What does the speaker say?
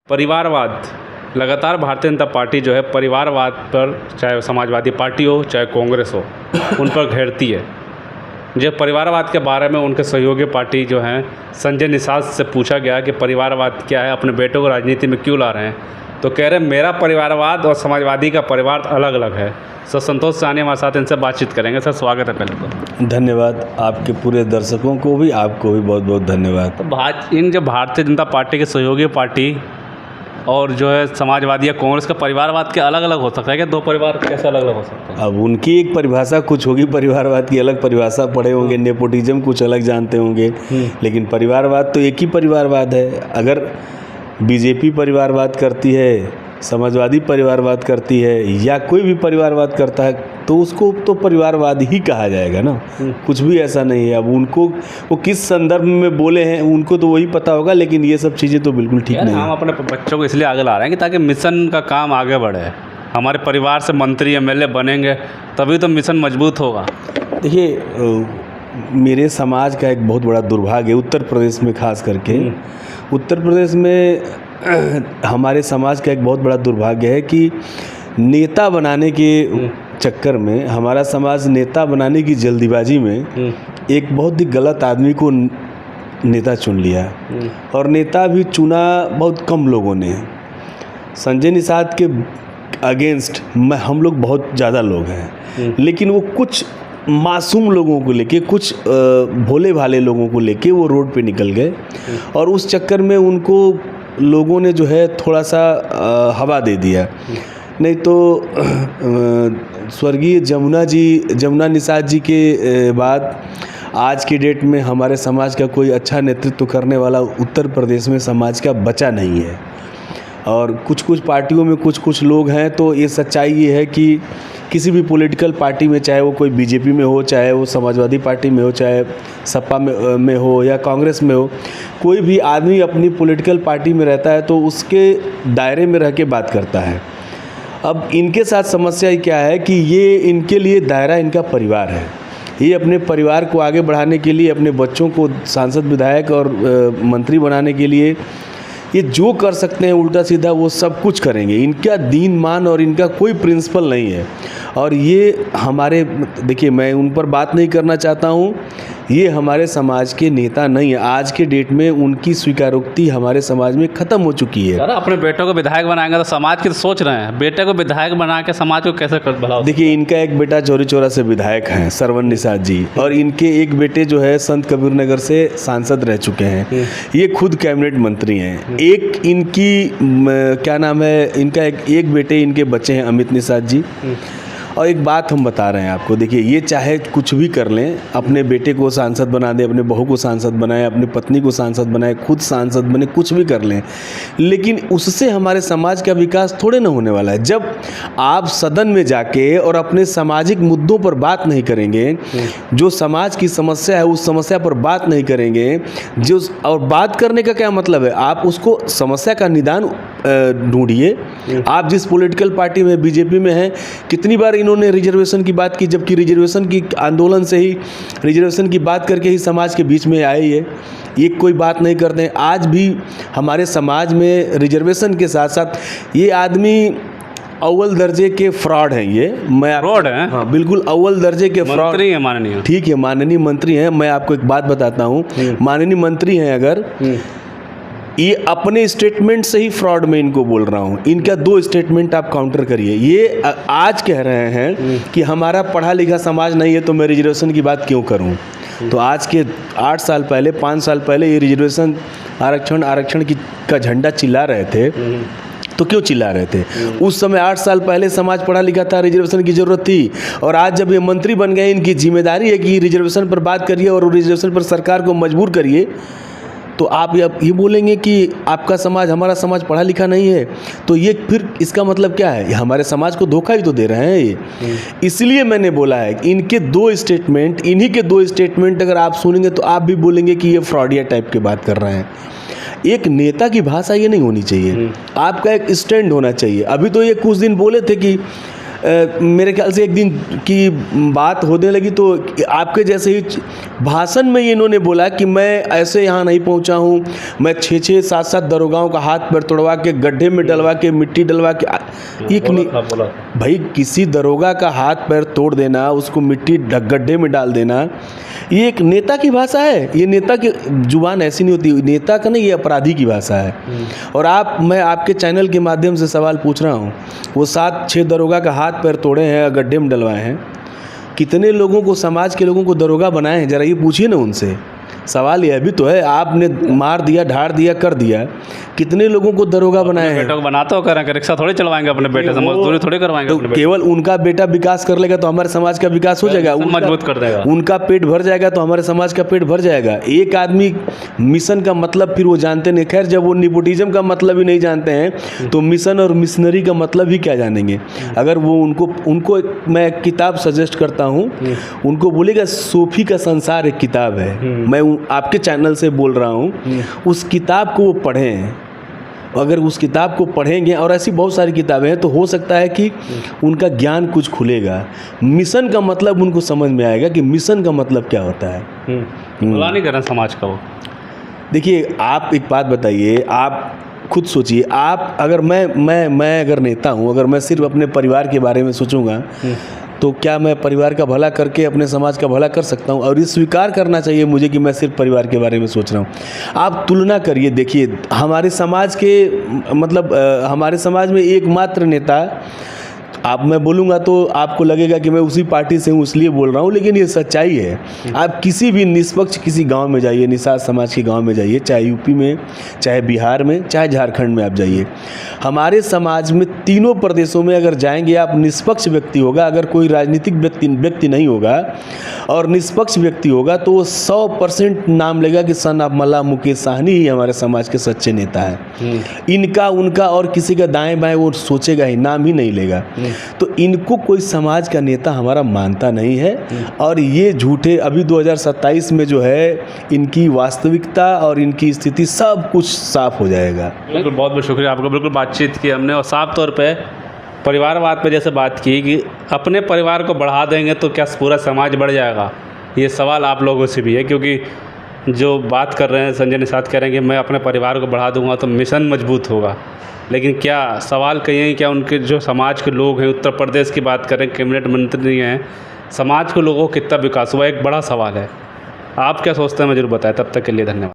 परिवारवाद लगातार भारतीय जनता पार्टी जो है परिवारवाद पर, चाहे समाजवादी पार्टी हो चाहे कांग्रेस हो, उन पर घेरती है। जब परिवारवाद के बारे में उनके सहयोगी पार्टी जो हैं संजय निषाद से पूछा गया कि परिवारवाद क्या है, अपने बेटों को राजनीति में क्यों ला रहे हैं, तो कह रहे मेरा परिवारवाद और समाजवादी का परिवार अलग अलग है। सर संतोष साहनी हमारे साथ, इनसे बातचीत करेंगे। सर स्वागत है पहले तो। धन्यवाद, आपके पूरे दर्शकों को भी, आपको भी बहुत बहुत धन्यवाद। तो इन जो भारतीय जनता पार्टी के सहयोगी पार्टी और जो है समाजवादी या कांग्रेस का परिवारवाद के अलग अलग हो सकता है क्या? दो परिवार कैसे अलग अलग हो सकते हैं? अब उनकी एक परिभाषा कुछ होगी, परिवारवाद की अलग परिभाषा पढ़े होंगे, नेपोटिज्म कुछ अलग जानते होंगे, लेकिन परिवारवाद तो एक ही परिवारवाद है। अगर बीजेपी परिवारवाद करती है, समाजवादी परिवारवाद करती है या कोई भी परिवारवाद करता है तो उसको तो परिवारवाद ही कहा जाएगा ना। कुछ भी ऐसा नहीं है। अब उनको वो किस संदर्भ में बोले हैं उनको तो वही पता होगा, लेकिन ये सब चीज़ें तो बिल्कुल ठीक नहीं है। हम अपने बच्चों को इसलिए आगे ला रहे हैं कि ताकि मिशन का काम आगे बढ़े। हमारे परिवार से मंत्री एमएलए बनेंगे तभी तो मिशन मजबूत होगा। देखिए, मेरे समाज का एक बहुत बड़ा दुर्भाग्य है, उत्तर प्रदेश में खास करके उत्तर प्रदेश में हमारे समाज का एक बहुत बड़ा दुर्भाग्य है कि नेता बनाने के चक्कर में हमारा समाज नेता बनाने की जल्दीबाजी में एक बहुत ही गलत आदमी को नेता चुन लिया। और नेता भी चुना बहुत कम लोगों ने। संजय निषाद के अगेंस्ट हम लोग बहुत ज़्यादा लोग हैं, लेकिन वो कुछ मासूम लोगों को लेके, कुछ भोले भाले लोगों को लेके वो रोड पे निकल गए और उस चक्कर में उनको लोगों ने जो है थोड़ा सा हवा दे दिया। नहीं तो स्वर्गीय जमुना निषाद जी के बाद आज की डेट में हमारे समाज का कोई अच्छा नेतृत्व करने वाला उत्तर प्रदेश में समाज का बचा नहीं है। और कुछ पार्टियों में कुछ लोग हैं, तो ये सच्चाई ये है कि किसी भी पॉलिटिकल पार्टी में, चाहे वो कोई बीजेपी में हो, चाहे वो समाजवादी पार्टी में हो, चाहे सपा में हो या कांग्रेस में हो, कोई भी आदमी अपनी पॉलिटिकल पार्टी में रहता है तो उसके दायरे में रह के बात करता है। अब इनके साथ समस्या क्या है कि ये इनके लिए दायरा इनका परिवार है। ये अपने परिवार को आगे बढ़ाने के लिए, अपने बच्चों को सांसद विधायक और मंत्री बनाने के लिए ये जो कर सकते हैं उल्टा सीधा वो सब कुछ करेंगे। इनका दीन मान और इनका कोई प्रिंसिपल नहीं है। और ये हमारे, देखिए मैं उन पर बात नहीं करना चाहता हूँ, ये हमारे समाज के नेता नहीं है। आज के डेट में उनकी स्वीकारोक्ति हमारे समाज में ख़त्म हो चुकी है। अपने बेटों को विधायक बनाएंगे तो समाज की तो सोच रहे हैं, बेटे को विधायक बना के समाज को कैसे भला? देखिए, इनका एक बेटा चौरी चौरा से विधायक हैं, सरवन निषाद जी, और इनके एक बेटे जो है संत कबीर नगर से सांसद रह चुके हैं। ये खुद कैबिनेट मंत्री हैं। एक इनकी क्या नाम है, इनका एक बेटे इनके बच्चे हैं अमित निषाद जी। और एक बात हम बता रहे हैं आपको, देखिए ये चाहे कुछ भी कर लें, अपने बेटे को सांसद बना दें, अपने बहू को सांसद बनाएं, अपनी पत्नी को सांसद बनाएं, खुद सांसद बने, कुछ भी कर लें, लेकिन उससे हमारे समाज का विकास थोड़े ना होने वाला है। जब आप सदन में जाके और अपने सामाजिक मुद्दों पर बात नहीं करेंगे, जो समाज की समस्या है उस समस्या पर बात नहीं करेंगे, जो और बात करने का क्या मतलब है, आप उसको समस्या का निदान ढूंढिए। आप जिस पॉलिटिकल पार्टी में, बीजेपी में हैं, कितनी बार इन्होंने रिजर्वेशन की बात की, जबकि रिजर्वेशन की आंदोलन से ही, रिजर्वेशन की बात करके ही समाज के बीच में आए ये कोई बात नहीं करते हैं। आज भी हमारे समाज में रिजर्वेशन के साथ साथ ये आदमी अव्वल दर्जे के फ्रॉड हैं। ये फ्रॉड हैं? हाँ, बिल्कुल अव्वल दर्जे के फ्रॉड। मंत्री हैं माननीय? ठीक है, माननीय मंत्री हैं। मैं आपको एक बात बताता हूँ, माननीय मंत्री हैं अगर, ये अपने स्टेटमेंट से ही फ्रॉड में इनको बोल रहा हूँ। इनका 2 स्टेटमेंट आप काउंटर करिए। ये आज कह रहे हैं कि हमारा पढ़ा लिखा समाज नहीं है तो मैं रिजर्वेशन की बात क्यों करूँ। तो आज के 8 साल पहले, 5 साल पहले ये रिजर्वेशन आरक्षण का झंडा चिल्ला रहे थे, तो क्यों चिल्ला रहे थे? उस समय 8 साल पहले समाज पढ़ा लिखा था, रिजर्वेशन की ज़रूरत थी। और आज जब ये मंत्री बन गए, इनकी जिम्मेदारी है कि रिजर्वेशन पर बात करिए और रिजर्वेशन पर सरकार को मजबूर करिए। तो आप ये बोलेंगे कि आपका समाज, हमारा समाज पढ़ा लिखा नहीं है, तो ये फिर इसका मतलब क्या है? हमारे समाज को धोखा ही तो दे रहे हैं ये। इसलिए मैंने बोला है इनके 2 स्टेटमेंट, इन्हीं के 2 स्टेटमेंट अगर आप सुनेंगे तो आप भी बोलेंगे कि ये फ्रॉडिया टाइप की बात कर रहे हैं। एक नेता की भाषा ये नहीं होनी चाहिए। आपका एक स्टैंड होना चाहिए। अभी तो ये कुछ दिन बोले थे कि मेरे ख्याल से एक दिन की बात होने लगी तो आपके जैसे ही भाषण में इन्होंने बोला कि मैं ऐसे यहाँ नहीं पहुँचा हूँ, मैं 6-6 7-7 दरोगाओं का हाथ पैर तोड़वा के गड्ढे में डलवा के मिट्टी डलवा के बोला। भाई किसी दरोगा का हाथ पैर तोड़ देना, उसको मिट्टी गड्ढे में डाल देना, ये एक नेता की भाषा है? ये नेता की जुबान ऐसी नहीं होती, नेता का नहीं, ये अपराधी की भाषा है। और मैं आपके चैनल के माध्यम से सवाल पूछ रहा हूँ, वो 7-6 दरोगा का हाथ पैर तोड़े हैं, गड्ढे में डलवाए हैं, कितने लोगों को, समाज के लोगों को दरोगा बनाए हैं? जरा ये पूछिए ना उनसे। सवाल यह भी तो है, आपने मार दिया, ढार दिया, कर दिया, कितने लोगों को दरोगा बनाए हैं? बेटा को बनाते हो, करें रिक्शा थोड़ी चलवाएंगे अपने बेटे से, मजदूरी थोड़ी करवाएंगे तो अपने बेटे केवल उनका बेटा विकास कर लेगा तो हमारे समाज का विकास हो जाएगा, मजबूत कर देगा। उनका पेट भर जाएगा तो हमारे समाज का पेट भर जाएगा। एक आदमी मिशन का मतलब फिर वो जानते नहीं। खैर, जब वो निपोटिज्म का मतलब ही नहीं जानते हैं तो मिशन और मिशनरी का मतलब ही क्या जानेंगे? अगर वो उनको मैं एक किताब सजेस्ट करता हूँ, उनको बोलेगा सोफी का संसार एक किताब है, मैं आपके चैनल से बोल रहा हूँ, उस किताब को वो पढ़ें। अगर उस किताब को पढ़ेंगे, और ऐसी बहुत सारी किताबें हैं, तो हो सकता है कि उनका ज्ञान कुछ खुलेगा, मिशन का मतलब उनको समझ में आएगा कि मिशन का मतलब क्या होता है। भला नहीं कर रहे समाज का वो। देखिए, आप एक बात बताइए, आप खुद सोचिए, आप अगर मैं अगर नेता हूँ, अगर मैं सिर्फ अपने परिवार के बारे में सोचूंगा तो क्या मैं परिवार का भला करके अपने समाज का भला कर सकता हूँ? और ये स्वीकार करना चाहिए मुझे कि मैं सिर्फ परिवार के बारे में सोच रहा हूँ। आप तुलना करिए, देखिए हमारे समाज के मतलब हमारे समाज में एकमात्र नेता, आप मैं बोलूँगा तो आपको लगेगा कि मैं उसी पार्टी से हूँ इसलिए बोल रहा हूँ, लेकिन ये सच्चाई है। आप किसी भी निष्पक्ष किसी गांव में जाइए, निषाद समाज के गांव में जाइए, चाहे यूपी में, चाहे बिहार में, चाहे झारखंड में आप जाइए, हमारे समाज में तीनों प्रदेशों में अगर जाएंगे आप, निष्पक्ष व्यक्ति होगा, अगर कोई राजनीतिक व्यक्ति नहीं होगा और निष्पक्ष व्यक्ति होगा तो वो 100% नाम लेगा कि सन ऑफ मल्ला मुकेश साहनी ही हमारे समाज के सच्चे नेता हैं। इनका उनका और किसी का दाएं बाएं वो सोचेगा ही, नाम ही नहीं लेगा। तो इनको कोई समाज का नेता हमारा मानता नहीं है। और ये झूठे, अभी 2027 में जो है इनकी वास्तविकता और इनकी स्थिति सब कुछ साफ हो जाएगा। बिल्कुल, बहुत बहुत शुक्रिया आपका। बिल्कुल बातचीत की हमने और साफ तौर पे परिवारवाद पे जैसे बात की कि अपने परिवार को बढ़ा देंगे तो क्या पूरा समाज बढ़ जाएगा, ये सवाल आप लोगों से भी है। क्योंकि जो बात कर रहे हैं संजय निषाद कह रहे हैं कि मैं अपने परिवार को बढ़ा दूंगा तो मिशन मजबूत होगा, लेकिन क्या सवाल कहीं क्या उनके जो समाज के लोग हैं, उत्तर प्रदेश की बात करें, कैबिनेट मंत्री हैं, समाज के लोगों को कितना विकास हुआ, एक बड़ा सवाल है। आप क्या सोचते हैं, मुझे जरूर बताएं। तब तक के लिए धन्यवाद।